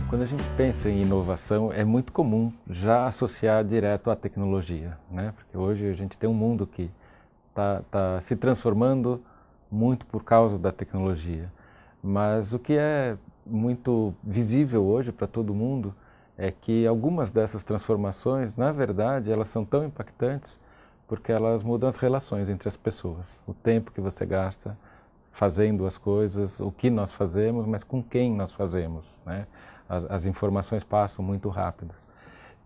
Quando a gente pensa em inovação, é muito comum já associar direto à tecnologia, né? Porque hoje a gente tem um mundo que está se transformando muito por causa da tecnologia. Mas o que é muito visível hoje para todo mundo é que algumas dessas transformações, na verdade, elas são tão impactantes porque elas mudam as relações entre as pessoas. O tempo que você gasta fazendo as coisas, o que nós fazemos, mas com quem nós fazemos, né? As informações passam muito rápidas.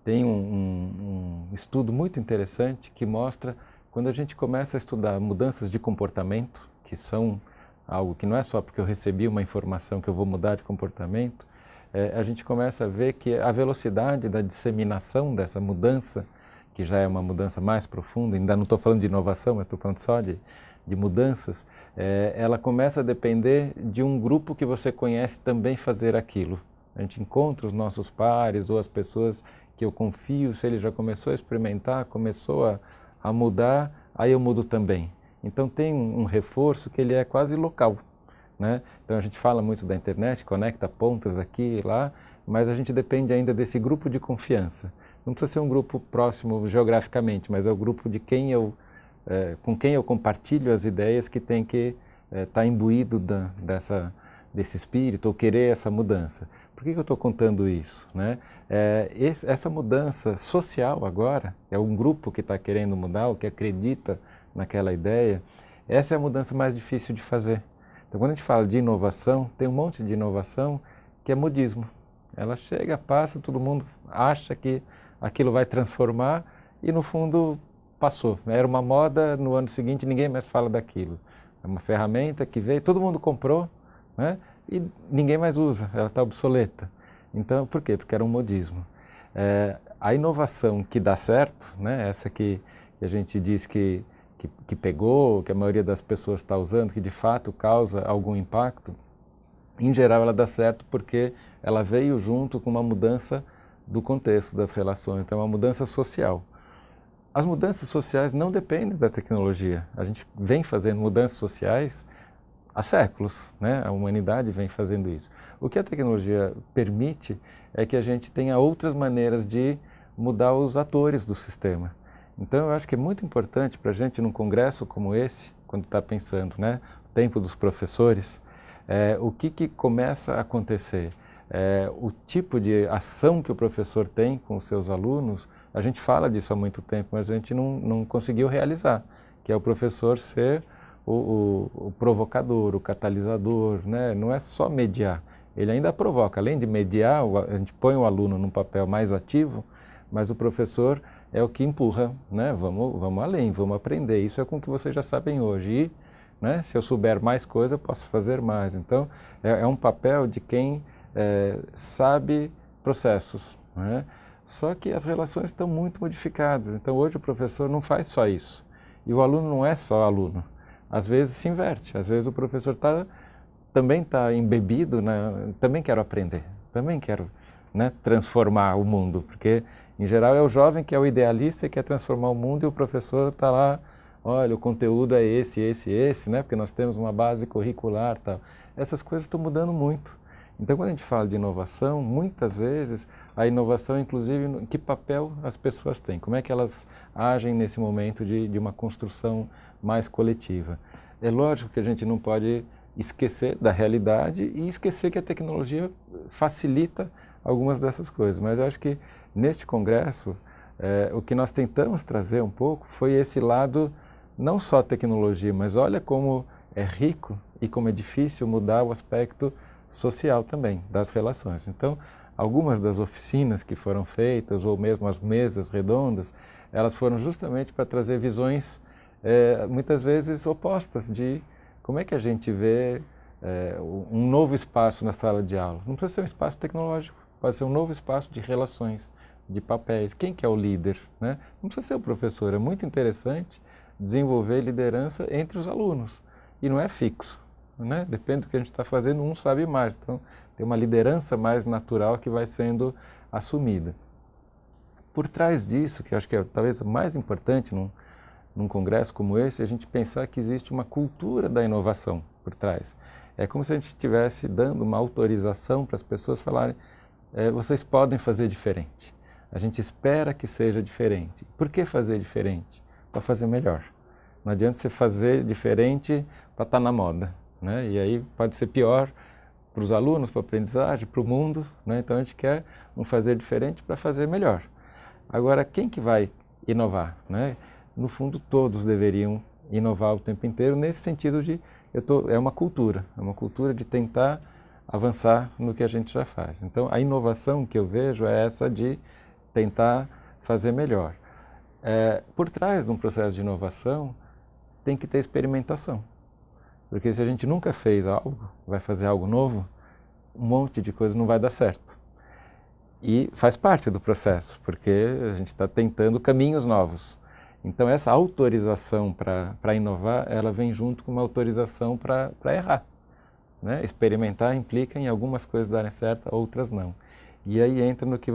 Tem um estudo muito interessante que mostra quando a gente começa a estudar mudanças de comportamento, que são algo que não é só porque eu recebi uma informação que eu vou mudar de comportamento, a gente começa a ver que a velocidade da disseminação dessa mudança, que já é uma mudança mais profunda, ainda não estou falando de inovação, mas estou falando só de mudanças, ela começa a depender de um grupo que você conhece também fazer aquilo. A gente encontra os nossos pares ou as pessoas que eu confio, se ele já começou a experimentar, começou a mudar, aí eu mudo também. Então tem um reforço que ele é quase local, né? Então a gente fala muito da internet, conecta pontas aqui e lá, mas a gente depende ainda desse grupo de confiança. Não precisa ser um grupo próximo geograficamente, mas é o grupo de com quem eu compartilho as ideias que tem que estar imbuído desse espírito ou querer essa mudança. Por que eu estou contando isso, né? Essa mudança social agora, é um grupo que está querendo mudar, ou que acredita naquela ideia, essa é a mudança mais difícil de fazer. Então, quando a gente fala de inovação, tem um monte de inovação que é modismo. Ela chega, passa, todo mundo acha que aquilo vai transformar e, no fundo, passou. Era uma moda, no ano seguinte ninguém mais fala daquilo. É uma ferramenta que veio, todo mundo comprou, né? E ninguém mais usa, ela está obsoleta. Então, por quê? Porque era um modismo. A inovação que dá certo, né? Essa que a gente diz que pegou, que a maioria das pessoas está usando, que de fato causa algum impacto, em geral ela dá certo porque ela veio junto com uma mudança do contexto das relações, então é uma mudança social. As mudanças sociais não dependem da tecnologia. A gente vem fazendo mudanças sociais há séculos, né? A humanidade vem fazendo isso. O que a tecnologia permite é que a gente tenha outras maneiras de mudar os atores do sistema. Então eu acho que é muito importante para a gente num congresso como esse, quando está pensando, né, o tempo dos professores, o que começa a acontecer? O tipo de ação que o professor tem com os seus alunos, a gente fala disso há muito tempo, mas a gente não conseguiu realizar, que é o professor ser o provocador, o catalisador, né? Não é só mediar, ele ainda provoca. Além de mediar, a gente põe o aluno num papel mais ativo, mas o professor é o que empurra, né? Vamos além, vamos aprender, isso é com o que vocês já sabem hoje, e, né, se eu souber mais coisa, eu posso fazer mais. Então, é um papel de quem sabe processos, né? Só que as relações estão muito modificadas, então hoje o professor não faz só isso, e o aluno não é só aluno. Às vezes se inverte, às vezes o professor também está embebido, né? Também quero aprender, também quero, né, transformar o mundo, porque em geral é o jovem que é o idealista e quer transformar o mundo, e o professor está lá, olha, o conteúdo é esse, né? Porque nós temos uma base curricular, tal. Essas coisas estão mudando muito. Então, quando a gente fala de inovação, muitas vezes a inovação, inclusive, que papel as pessoas têm, como é que elas agem nesse momento de uma construção mais coletiva. É lógico que a gente não pode esquecer da realidade e esquecer que a tecnologia facilita algumas dessas coisas, mas eu acho que neste congresso o que nós tentamos trazer um pouco foi esse lado, não só tecnologia, mas olha como é rico e como é difícil mudar o aspecto social também das relações. Então, algumas das oficinas que foram feitas, ou mesmo as mesas redondas, elas foram justamente para trazer visões muitas vezes opostas de como é que a gente vê um novo espaço na sala de aula. Não precisa ser um espaço tecnológico, pode ser um novo espaço de relações, de papéis. Quem que é o líder, né? Não precisa ser o professor, é muito interessante desenvolver liderança entre os alunos, e não é fixo, né? Depende do que a gente está fazendo, um sabe mais, então tem uma liderança mais natural que vai sendo assumida. Por trás disso, que eu acho que é talvez mais importante num congresso como esse, a gente pensar que existe uma cultura da inovação por trás. É como se a gente estivesse dando uma autorização para as pessoas falarem, vocês podem fazer diferente. A gente espera que seja diferente. Por que fazer diferente? Para fazer melhor. Não adianta você fazer diferente para estar na moda, né? E aí pode ser pior para os alunos, para a aprendizagem, para o mundo, né? Então a gente quer um fazer diferente para fazer melhor. Agora, quem que vai inovar, né? No fundo, todos deveriam inovar o tempo inteiro, nesse sentido de, é uma cultura de tentar avançar no que a gente já faz. Então, a inovação que eu vejo é essa de tentar fazer melhor. Por trás de um processo de inovação, tem que ter experimentação. Porque se a gente nunca fez algo, vai fazer algo novo, um monte de coisa não vai dar certo. E faz parte do processo, porque a gente está tentando caminhos novos. Então, essa autorização para inovar, ela vem junto com uma autorização para errar, né? Experimentar implica em algumas coisas darem certo, outras não. E aí entra no que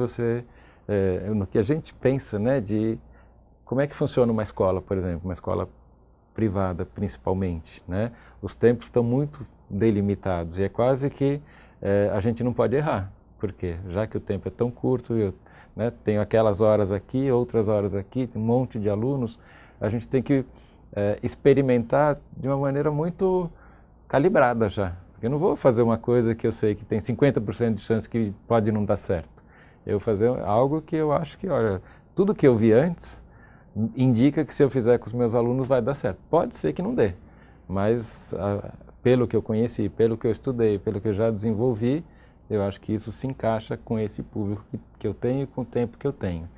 no que a gente pensa, né, de como é que funciona uma escola, por exemplo, uma escola privada principalmente, né? Os tempos estão muito delimitados e é quase que a gente não pode errar. Por quê? Já que o tempo é tão curto, eu tenho aquelas horas aqui, outras horas aqui, tem um monte de alunos, a gente tem que experimentar de uma maneira muito calibrada já. Porque eu não vou fazer uma coisa que eu sei que tem 50% de chance que pode não dar certo. Eu vou fazer algo que eu acho que, olha, tudo que eu vi antes indica que se eu fizer com os meus alunos vai dar certo. Pode ser que não dê, mas pelo que eu conheci, pelo que eu estudei, pelo que eu já desenvolvi, eu acho que isso se encaixa com esse público que eu tenho e com o tempo que eu tenho.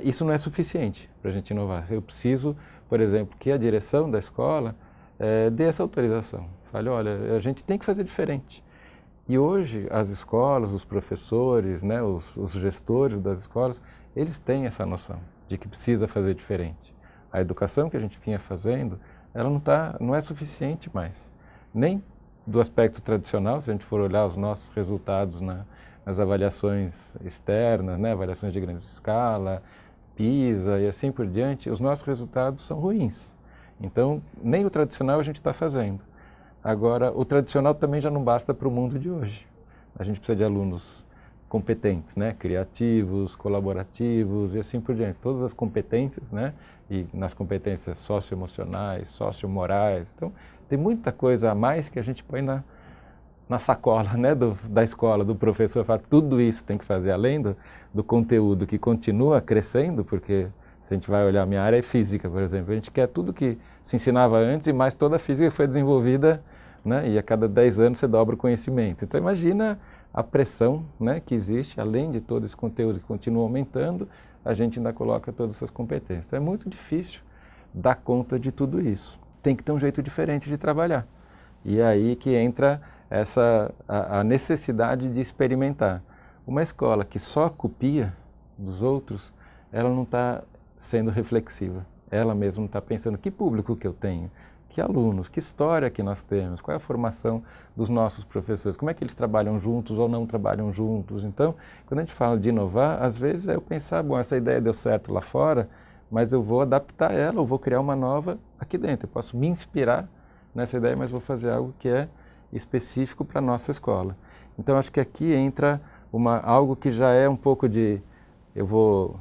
Isso não é suficiente para a gente inovar. Eu preciso, por exemplo, que a direção da escola dê essa autorização. Fale, olha, a gente tem que fazer diferente. E hoje as escolas, os professores, né, os gestores das escolas, eles têm essa noção de que precisa fazer diferente. A educação que a gente vinha fazendo, ela não é suficiente mais. Nem do aspecto tradicional, se a gente for olhar os nossos resultados nas avaliações externas, né, avaliações de grande escala, PISA e assim por diante, os nossos resultados são ruins. Então, nem o tradicional a gente está fazendo. Agora, o tradicional também já não basta para o mundo de hoje. A gente precisa de alunos competentes, né, criativos, colaborativos e assim por diante. Todas as competências, né, e nas competências socioemocionais, sociomorais. Então, tem muita coisa a mais que a gente põe na sacola, né, da escola, do professor. Fala, tudo isso tem que fazer, além do conteúdo que continua crescendo, porque se a gente vai olhar, a minha área é física, por exemplo, a gente quer tudo que se ensinava antes e mais toda a física que foi desenvolvida, né, e a cada 10 anos você dobra o conhecimento. Então, imagina a pressão, né, que existe, além de todo esse conteúdo que continua aumentando, a gente ainda coloca todas essas competências. Então, é muito difícil dar conta de tudo isso. Tem que ter um jeito diferente de trabalhar. E é aí que entra a necessidade de experimentar. Uma escola que só copia dos outros, ela não está sendo reflexiva. Ela mesma não está pensando que público que eu tenho, que alunos, que história que nós temos, qual é a formação dos nossos professores, como é que eles trabalham juntos ou não trabalham juntos. Então, quando a gente fala de inovar, às vezes é eu pensar, bom, essa ideia deu certo lá fora, mas eu vou adaptar ela, ou vou criar uma nova aqui dentro. Eu posso me inspirar nessa ideia, mas vou fazer algo que é específico para a nossa escola. Então, acho que aqui entra algo que já é um pouco de, eu vou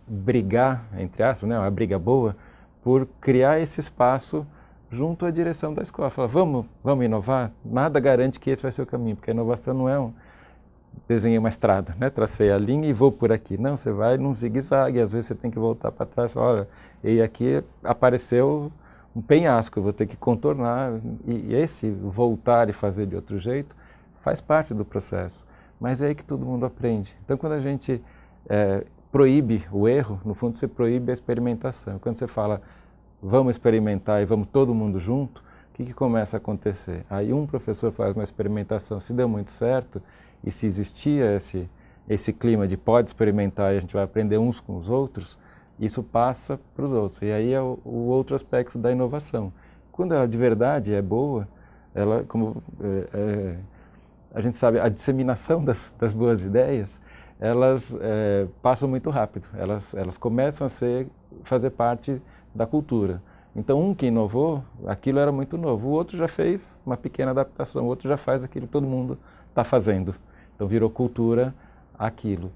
brigar, entre aspas, né, uma briga boa, por criar esse espaço junto à direção da escola. Falar, vamos inovar? Nada garante que esse vai ser o caminho, porque a inovação não é desenhei uma estrada, né? Tracei a linha e vou por aqui. Não, você vai num zigue-zague, às vezes você tem que voltar para trás e falar, olha, e aqui apareceu um penhasco, eu vou ter que contornar. E esse voltar e fazer de outro jeito faz parte do processo. Mas é aí que todo mundo aprende. Então, quando a gente proíbe o erro, no fundo você proíbe a experimentação. Quando você fala, vamos experimentar e vamos todo mundo junto, o que começa a acontecer? Aí um professor faz uma experimentação, se deu muito certo, e se existia esse clima de pode experimentar e a gente vai aprender uns com os outros, isso passa para os outros. E aí é o outro aspecto da inovação. Quando ela de verdade é boa, ela, como a gente sabe, a disseminação das boas ideias, elas passam muito rápido, elas começam a fazer parte da cultura. Então, um que inovou, aquilo era muito novo, o outro já fez uma pequena adaptação, o outro já faz aquilo que todo mundo está fazendo. Então virou cultura aquilo.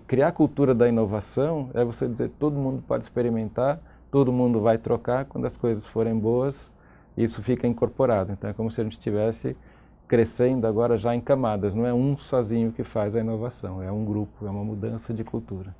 Criar a cultura da inovação é você dizer todo mundo pode experimentar, todo mundo vai trocar, quando as coisas forem boas, isso fica incorporado. Então é como se a gente estivesse crescendo agora já em camadas, não é um sozinho que faz a inovação, é um grupo, é uma mudança de cultura.